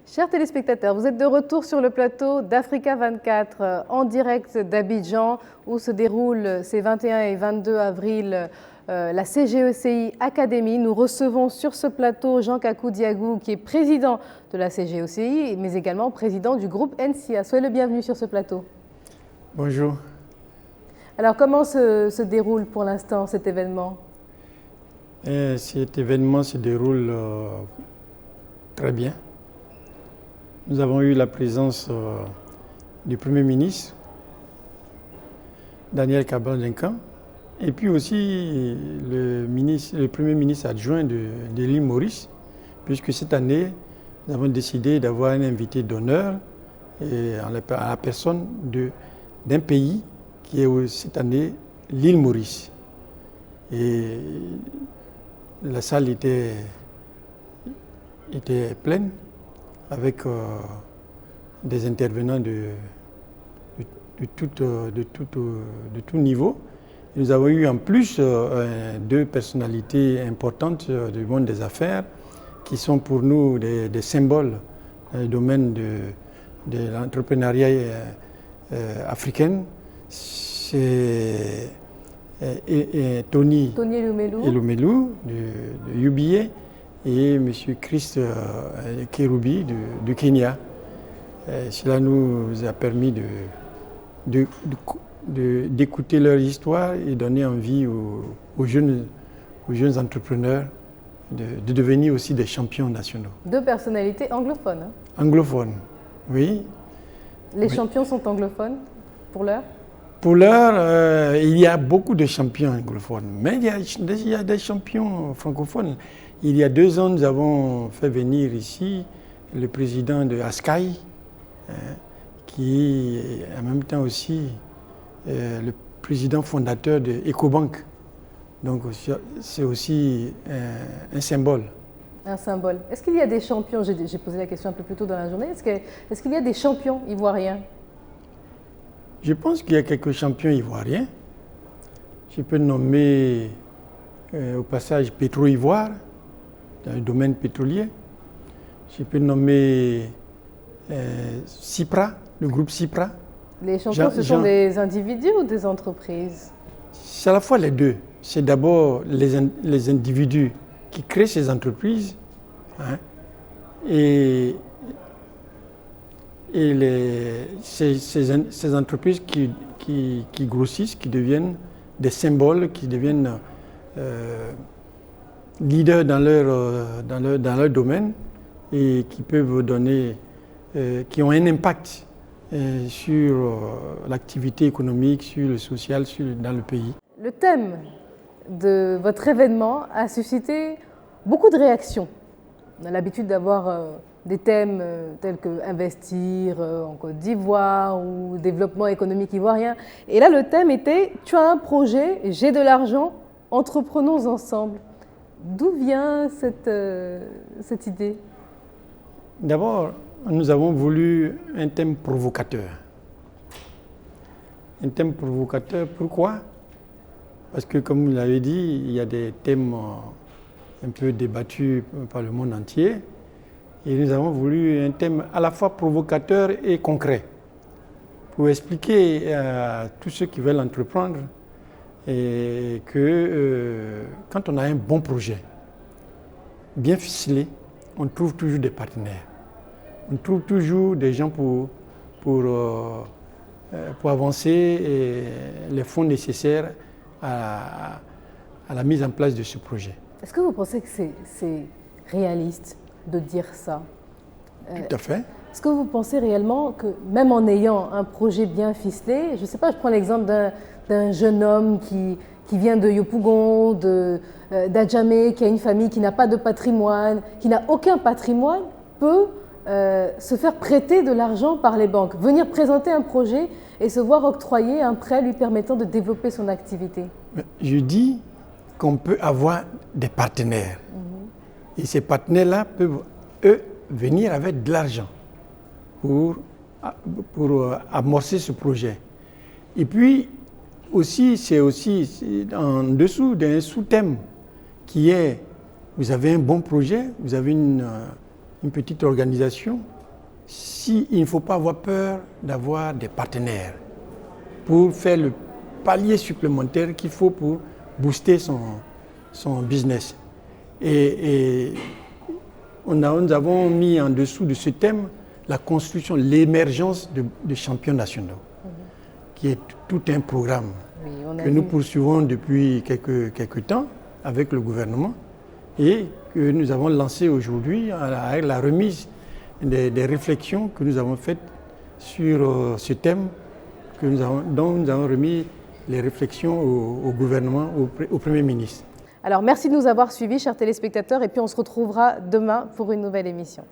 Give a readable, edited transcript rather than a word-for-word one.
Chers téléspectateurs, vous êtes de retour sur le plateau d'Africa 24 en direct d'Abidjan où se déroule ces 21 et 22 avril la CGECI Academy. Nous recevons sur ce plateau Jean Kakou Diagou qui est président de la CGECI mais également président du groupe NCA. Soyez le bienvenu sur ce plateau. Bonjour. Alors comment se déroule pour l'instant cet événement? Cet événement se déroule très bien. Nous avons eu la présence du Premier ministre, Daniel Kablan-Duncan, et puis aussi le Premier ministre adjoint de l'île Maurice, puisque cette année, nous avons décidé d'avoir un invité d'honneur à la personne d'un pays qui est cette année l'île Maurice. Et la salle était pleine, avec des intervenants de tout niveau. Et nous avons eu en plus deux personnalités importantes du monde des affaires qui sont pour nous des symboles dans le domaine de l'entrepreneuriat africain. C'est Tony Elumelu de UBA et M. Christ Kerubi du Kenya. Cela nous a permis d'écouter leur histoire et donner envie aux jeunes entrepreneurs de devenir aussi des champions nationaux. Deux personnalités anglophones. Anglophones, oui. Les champions sont anglophones pour l'heure? Pour l'heure, il y a beaucoup de champions anglophones, mais il y a des champions francophones. Il y a 2 ans, nous avons fait venir ici le président de Askai, qui est en même temps aussi le président fondateur de Ecobank. Donc c'est aussi un symbole. Un symbole. Est-ce qu'il y a des champions, j'ai posé la question un peu plus tôt dans la journée, est-ce qu'il y a des champions ivoiriens? Je pense qu'il y a quelques champions ivoiriens. Je peux nommer au passage Petro-Ivoire, dans le domaine pétrolier. Je peux nommer Cipra, le groupe Cipra. Les champions, ce sont des individus ou des entreprises? C'est à la fois les deux. C'est d'abord les individus qui créent ces entreprises, hein, et ces entreprises qui grossissent, qui deviennent des symboles, qui deviennent leaders dans leur domaine et qui peuvent donner, qui ont un impact sur l'activité économique, sur le social, dans le pays. Le thème de votre événement a suscité beaucoup de réactions. On a l'habitude d'avoir des thèmes tels que investir en Côte d'Ivoire ou développement économique ivoirien. Et là, le thème était « Tu as un projet, j'ai de l'argent, entreprenons ensemble ». D'où vient cette idée? D'abord, nous avons voulu un thème provocateur. Un thème provocateur, pourquoi? Parce que, comme vous l'avez dit, il y a des thèmes un peu débattus par le monde entier. Et nous avons voulu un thème à la fois provocateur et concret pour expliquer à tous ceux qui veulent entreprendre et que quand on a un bon projet, bien ficelé, on trouve toujours des partenaires. On trouve toujours des gens pour avancer et les fonds nécessaires à la mise en place de ce projet. Est-ce que vous pensez que c'est réaliste de dire ça? Tout à fait. Est-ce que vous pensez réellement que même en ayant un projet bien ficelé, je ne sais pas, je prends l'exemple d'un jeune homme qui vient de Yopougon, d'Adjamé, qui a une famille qui n'a pas de patrimoine, qui n'a aucun patrimoine, peut se faire prêter de l'argent par les banques, venir présenter un projet et se voir octroyer un prêt lui permettant de développer son activité? Je dis qu'on peut avoir des partenaires. Et ces partenaires-là peuvent, eux, venir avec de l'argent pour amorcer ce projet. Et puis, c'est aussi en dessous d'un sous-thème qui est, vous avez un bon projet, vous avez une petite organisation, il ne faut pas avoir peur d'avoir des partenaires pour faire le palier supplémentaire qu'il faut pour booster son business. Et nous avons mis en dessous de ce thème la construction, l'émergence de champions nationaux, qui est tout un programme que nous poursuivons depuis quelques temps avec le gouvernement et que nous avons lancé aujourd'hui avec la remise des réflexions que nous avons faites sur ce thème dont nous avons remis les réflexions au gouvernement, au Premier ministre. Alors merci de nous avoir suivis, chers téléspectateurs, et puis on se retrouvera demain pour une nouvelle émission.